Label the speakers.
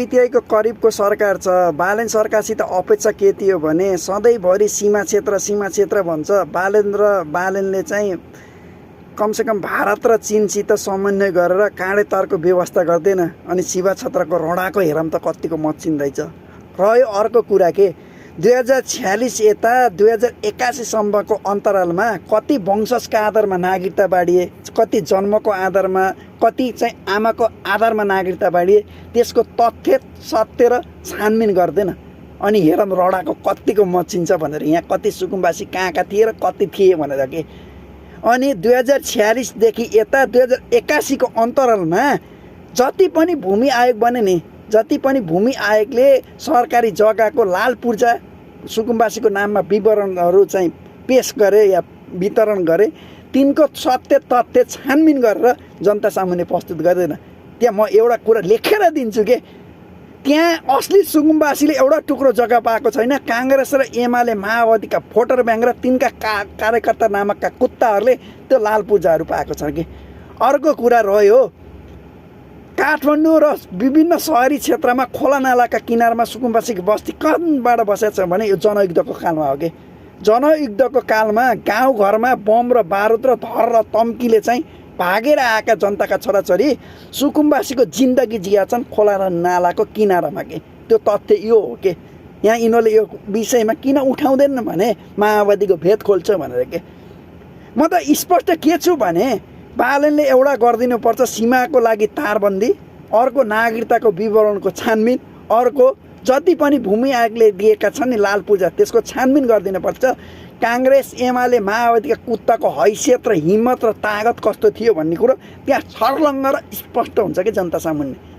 Speaker 1: दुई-तिहाईको करिबको सरकार छ। बालेन सरकारसित अपेक्षा के थियो भने सधैँभरि सीमा क्षेत्र भन्छ। बालेनले चाहिँ कमसेकम भारत र चीनसित समन्वय गरेर काँडे तारको व्यवस्था गर्दैन। अनि शिवा छत्रको रडाको हेरम त कतिको मचिँदैछ। रह्यो अर्को कुरा के 2046 यता 2081 सम्मको अन्तरालमा कति वंशजका आधारमा नागरिकता बाँडिए, कति जन्मको आधारमा, कति चाहिँ आमाको आधारमा नागरिकता बाँडिए, त्यसको तथ्य सत्य र छानबिन गर्दैन। अनि हेरम रडाको कतिको मचिन्छ भनेर यहाँ कति सुकुम्बासी कहाँ थिए र कति थिए भनेर के। अनि 2046 देखि यता 2081 को अन्तरालमा जति पनि भूमि आयोग बने नि, जति पनि भूमि आयोगले सरकारी जग्गाको लाल पूर्जा सुकुम्बासीको नाममा विवरणहरू चाहिँ पेश गरे या वितरण गरे, तिनको सत्य तथ्य छानबिन गरेर जनता सामुन्ने प्रस्तुत गर्दैन। त्यहाँ म एउटा कुरा लेखेर दिन्छु के, त्यहाँ असली सुकुम्बासीले एउटा टुक्रो जग्गा पाएको छैन। काङ्ग्रेस र एमाले माओवादीका भोटर ब्याङ्क र तिनका कार्यकर्ता नामकका कुत्ताहरूले त्यो लाल पूर्जाहरू पाएको छ कि। अर्को कुरा रह्यो काठमाडौँ र विभिन्न सहरी क्षेत्रमा खोला नालाका किनारमा सुकुम्बासीको बस्ती कहाँबाट बसेको छ भने यो जनयुद्धको कालमा हो कि। जनयुद्धको कालमा गाउँघरमा बम र बारुद र धर र तम्कीले चाहिँ भागेर आएका जनताका छोराछोरी सुकुम्बासीको जिन्दगी जिया छन् खोला र नालाको किनारामा के। त्यो तथ्य यो हो कि। यहाँ यिनीहरूले यो विषयमा किन उठाउँदैन भने माओवादीको भेद खोल्छ भनेर के। म त स्पष्ट के छु भने बालेनले एउटा गरिदिनुपर्छ सीमाको लागि तारबन्दी, अर्को नागरिकताको विवरणको छानबिन, अर्को जति पनि भूमि आयोगले दिएका छन् नि लाल पूर्जा त्यसको छानबिन गरिदिनुपर्छ। काङ्ग्रेस एमाले माओवादीका कुत्ताको हैसियत र हिम्मत र तागत कस्तो थियो भन्ने कुरो त्यहाँ छर्लङ्ग र स्पष्ट हुन्छ कि जनता सामुन्ने।